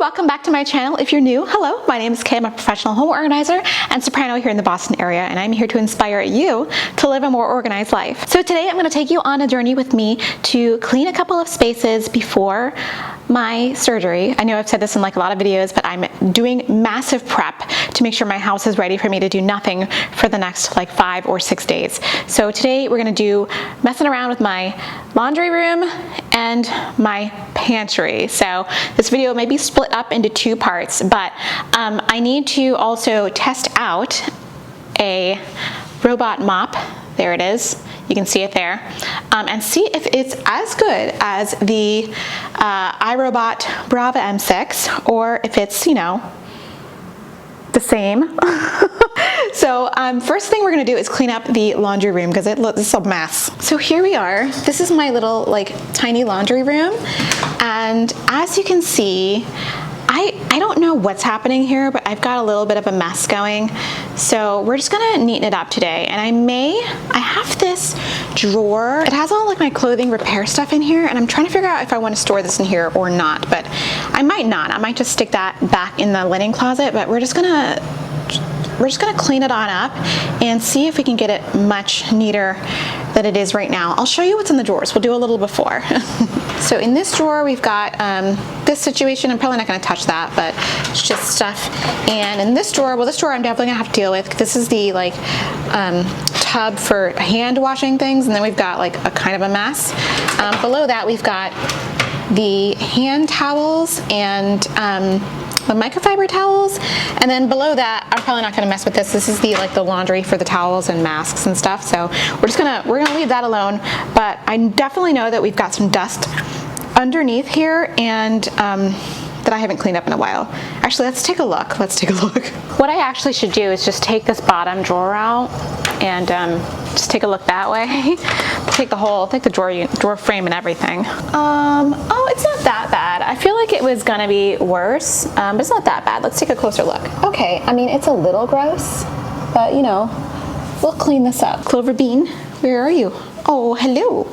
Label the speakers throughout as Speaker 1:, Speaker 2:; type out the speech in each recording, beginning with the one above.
Speaker 1: welcome back to my channel. If you're new, hello, my name is Kay. I'm a professional home organizer and soprano here in the Boston area, and I'm here to inspire you to live a more organized life. So today I'm going to take you on a journey with me to clean a couple of spaces before my surgery. I know I've said this in like a lot of videos, but I'm doing massive prep to make sure my house is ready for me to do nothing for the next like 5 or 6 days. So today we're going to do messing around with my laundry room and my pantry. So this video may be split up into 2 parts, but I need to also test out a robot mop. There it is. You can see it there, and see if it's as good as the iRobot Brava M6, or if it's, you know, the same. So first thing we're gonna do is clean up the laundry room because it's a mess. So here we are. This is my little like tiny laundry room, and as you can see, I don't know what's happening here, but I've got a little bit of a mess going. So we're just gonna neaten it up today. And I have this drawer. It has all like my clothing repair stuff in here, and I'm trying to figure out if I want to store this in here or not, but I might not. I might just stick that back in the linen closet, but we're just gonna clean it on up and see if we can get it much neater than it is right now. I'll show you what's in the drawers. We'll do a little before. So in this drawer, we've got this situation. I'm probably not gonna touch that, but it's just stuff. And in this drawer, well, this drawer I'm definitely gonna have to deal with. This is the like tub for hand washing things. And then we've got like a kind of a mess. Below that, we've got the hand towels and the microfiber towels, and then below that, I'm probably not gonna mess with this. This is the laundry for the towels and masks and stuff. So we're gonna leave that alone. But I definitely know that we've got some dust underneath here, and that I haven't cleaned up in a while. Actually, let's take a look. What I actually should do is just take this bottom drawer out and just take a look that way. Take the drawer frame and everything. Oh, it's not that bad. I feel like it was gonna be worse, but it's not that bad. Let's take a closer look. Okay, I mean, it's a little gross, but you know, we'll clean this up. Clover Bean, where are you? Oh, hello.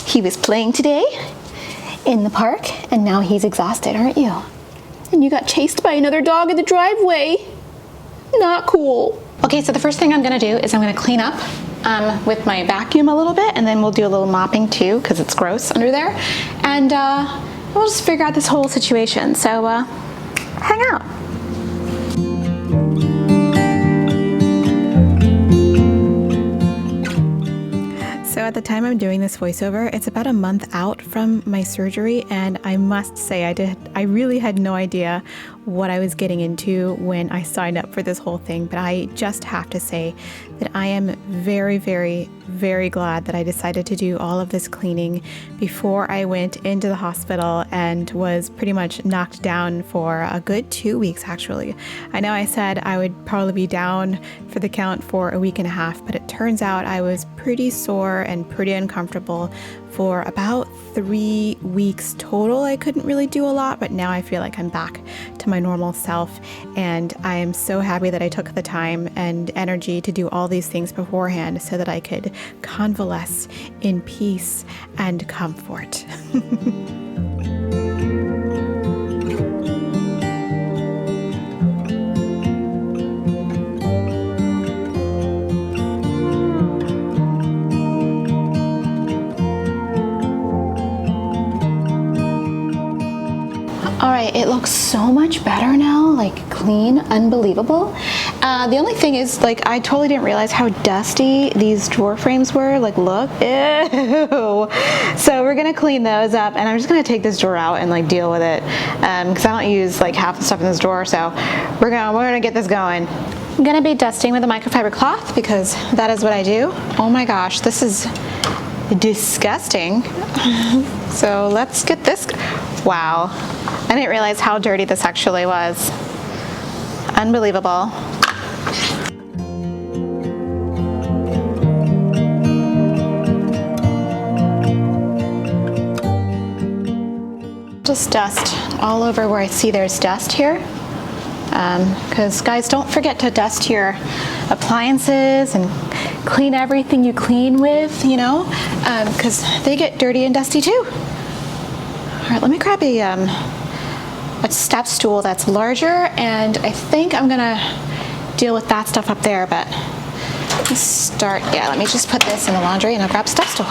Speaker 1: He was playing today in the park, and now he's exhausted, aren't you? And you got chased by another dog in the driveway. Not cool. Okay, so the first thing I'm gonna do is I'm gonna clean up with my vacuum a little bit, and then we'll do a little mopping too, because it's gross under there. And we'll just figure out this whole situation. So hang out. So at the time I'm doing this voiceover, it's about a month out from my surgery, and I must say I really had no idea what I was getting into when I signed up for this whole thing, but I just have to say that I am very, very, very glad that I decided to do all of this cleaning before I went into the hospital and was pretty much knocked down for a good 2 weeks, actually. I know I said I would probably be down for the count for a week and a half, but it turns out I was pretty sore and pretty uncomfortable for about 3 weeks total. I couldn't really do a lot, but now I feel like I'm back to my normal self, and I am so happy that I took the time and energy to do all these things beforehand so that I could convalesce in peace and comfort. All right, it looks so much better now, like clean, unbelievable. The only thing is, like, I totally didn't realize how dusty these drawer frames were. Like, look, ew. So we're gonna clean those up, and I'm just gonna take this drawer out and like deal with it, because I don't use like half the stuff in this drawer. So we're gonna get this going. I'm gonna be dusting with a microfiber cloth because that is what I do. Oh my gosh, this is disgusting. So let's get this. Wow, I didn't realize how dirty this actually was. Unbelievable. Just dust all over where I see there's dust here. Because guys, don't forget to dust your appliances and clean everything you clean with, you know, because they get dirty and dusty too. All right, let me grab a a step stool that's larger, and I think I'm gonna deal with that stuff up there, but let's start. Yeah, let me just put this in the laundry and I'll grab a step stool.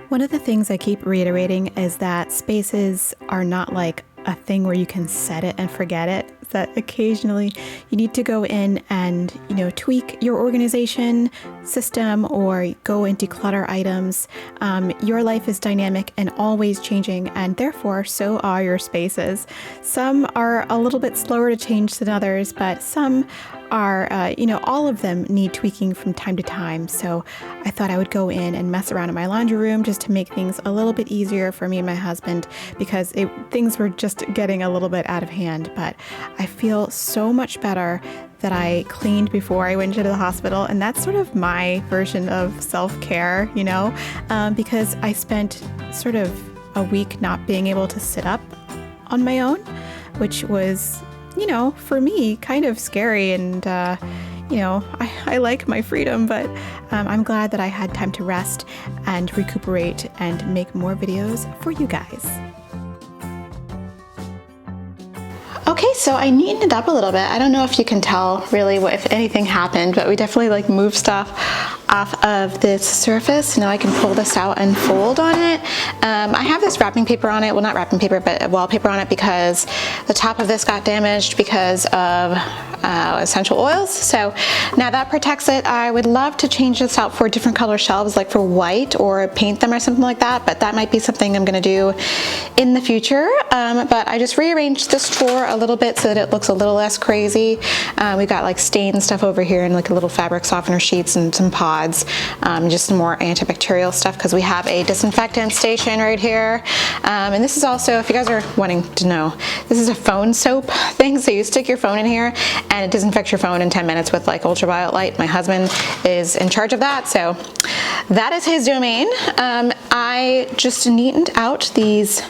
Speaker 2: One of the things I keep reiterating is that spaces are not like a thing where you can set it and forget it. That occasionally you need to go in and, tweak your organization system or go and declutter items. Your life is dynamic and always changing, and therefore so are your spaces. Some are a little bit slower to change than others, but some are, all of them need tweaking from time to time. So I thought I would go in and mess around in my laundry room just to make things a little bit easier for me and my husband, because things were just getting a little bit out of hand. But I feel so much better that I cleaned before I went to the hospital. And that's sort of my version of self-care, because I spent sort of a week not being able to sit up on my own, which was, for me, kind of scary. And, I like my freedom, but I'm glad that I had time to rest and recuperate and make more videos for you guys.
Speaker 1: Okay, so I neatened it up a little bit. I don't know if you can tell really if anything happened, but we definitely moved stuff off of this surface. Now I can pull this out and fold on it. I have this wrapping paper on it. Well, not wrapping paper, but wallpaper on it, because the top of this got damaged because of essential oils. So now that protects it. I would love to change this out for different color shelves, like for white, or paint them or something like that, but that might be something I'm gonna do in the future. But I just rearranged this drawer a little bit so that it looks a little less crazy. We've got stain stuff over here and a little fabric softener sheets and some pods, just some more antibacterial stuff because we have a disinfectant station right here. And this is also, if you guys are wanting to know, this is a phone soap thing. So you stick your phone in here and it disinfects your phone in 10 minutes with ultraviolet light. My husband is in charge of that, so that is his domain. I just neatened out these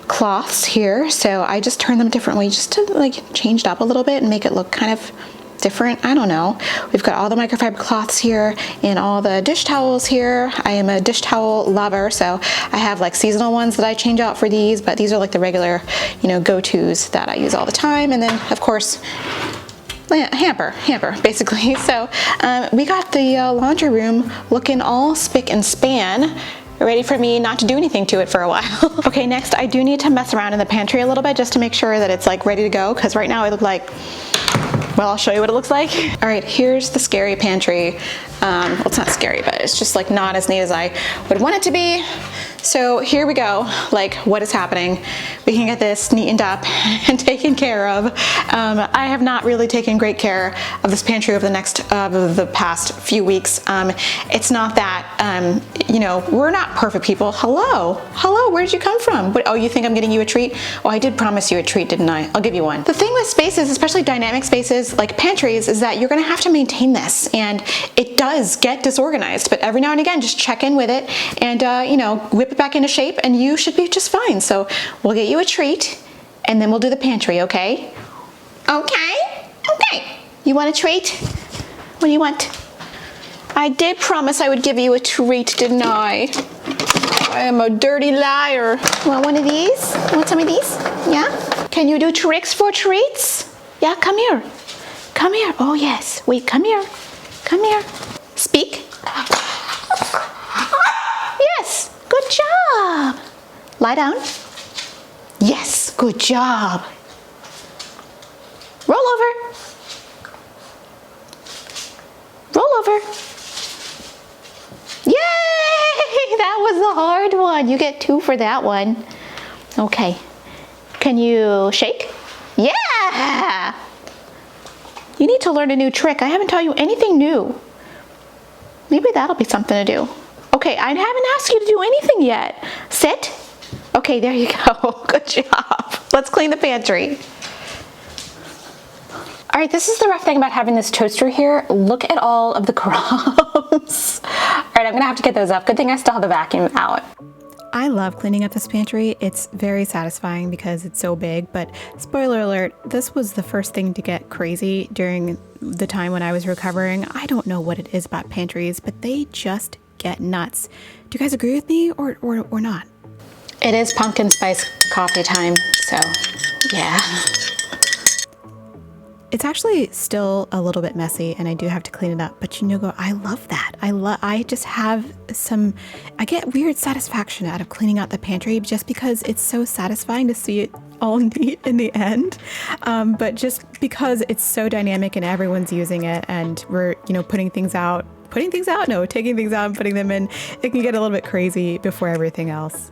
Speaker 1: cloths here, so I just turned them a different way just to change it up a little bit and make it look kind of different. I don't know. We've got all the microfiber cloths here and all the dish towels here. I am a dish towel lover, so I have seasonal ones that I change out for these, but these are the regular, go-tos that I use all the time. And then of course, hamper basically. So we got the laundry room looking all spick and span, ready for me not to do anything to it for a while. Okay, next I do need to mess around in the pantry a little bit just to make sure that it's ready to go, because right now I look well, I'll show you what it looks like. All right, here's the scary pantry. Well, it's not scary, but it's just not as neat as I would want it to be. So here we go, what is happening? We can get this neatened up and taken care of. I have not really taken great care of this pantry over the past few weeks. It's not that, we're not perfect people. Hello, where did you come from? Oh, you think I'm getting you a treat? Oh, I did promise you a treat, didn't I? I'll give you one. The thing with spaces, especially dynamic spaces like pantries, is that you're gonna have to maintain this, and it does get disorganized, but every now and again, just check in with it and, whip it back into shape and you should be just fine. So we'll get you a treat and then we'll do the pantry, okay? Okay. You want a treat? What do you want? I did promise I would give you a treat, didn't I? I am a dirty liar. Want one of these? Want some of these? Yeah? Can you do tricks for treats? Yeah, come here. Come here. Oh yes. Wait, come here. Come here. Speak. Yes. Good job. Lie down. Yes. Good job. Roll over. Roll over. Yay! That was a hard one. You get 2 for that one. Okay. Can you shake? Yeah! You need to learn a new trick. I haven't taught you anything new. Maybe that'll be something to do. Okay, I haven't asked you to do anything yet. Sit. Okay, there you go. Good job. Let's clean the pantry. All right, this is the rough thing about having this toaster here. Look at all of the crumbs. All right, I'm gonna have to get those up. Good thing I still have the vacuum out.
Speaker 2: I love cleaning up this pantry. It's very satisfying because it's so big, but spoiler alert, this was the first thing to get crazy during the time when I was recovering. I don't know what it is about pantries, but they just get nuts. Do you guys agree with me or not?
Speaker 1: It is pumpkin spice coffee time. So yeah.
Speaker 2: It's actually still a little bit messy and I do have to clean it up, but I love that. I just have I get weird satisfaction out of cleaning out the pantry just because it's so satisfying to see it all neat in the end. But just because it's so dynamic and everyone's using it and we're, taking things out and putting them in, it can get a little bit crazy before everything else.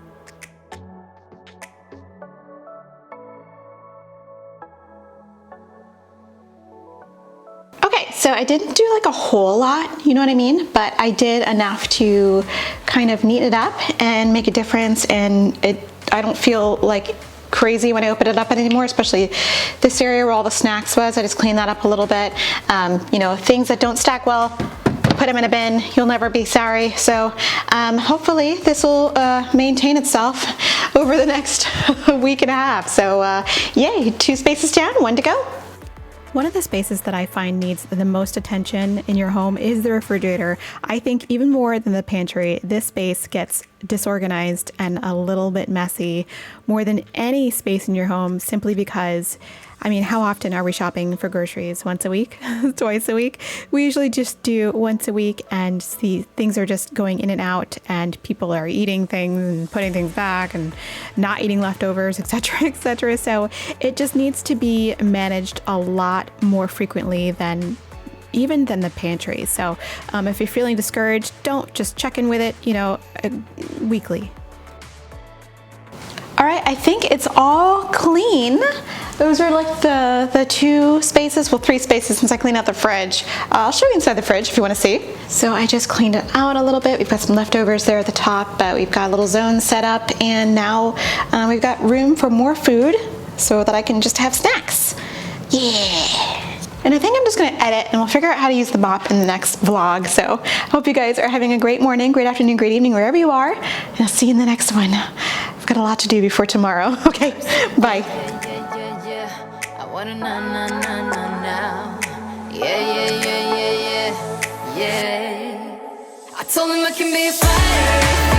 Speaker 1: So I didn't do like a whole lot, you know what I mean? But I did enough to kind of neaten it up and make a difference. And I don't feel like crazy when I open it up anymore, especially this area where all the snacks was. I just cleaned that up a little bit. Things that don't stack well, put them in a bin. You'll never be sorry. So hopefully this will maintain itself over the next week and a half. So yay, 2 spaces down, 1 to go.
Speaker 2: One of the spaces that I find needs the most attention in your home is the refrigerator. I think even more than the pantry, this space gets disorganized and a little bit messy more than any space in your home, simply because, how often are we shopping for groceries? Once a week? Twice a week? We usually just do once a week, and things are just going in and out, and people are eating things and putting things back and not eating leftovers, etc., etc. So it just needs to be managed a lot more frequently than the pantry. So if you're feeling discouraged, don't just check in with it, weekly.
Speaker 1: All right, I think it's all clean. Those are like the 2 spaces, well 3 spaces since I cleaned out the fridge. I'll show you inside the fridge if you want to see. So I just cleaned it out a little bit. We've got some leftovers there at the top, but we've got a little zone set up, and now we've got room for more food so that I can just have snacks. Yeah. And I think I'm just gonna edit and we'll figure out how to use the mop in the next vlog. So I hope you guys are having a great morning, great afternoon, great evening, wherever you are. And I'll see you in the next one. I've got a lot to do before tomorrow. Okay, bye.
Speaker 3: I wanna now. Yeah. I told him I can be a fighter.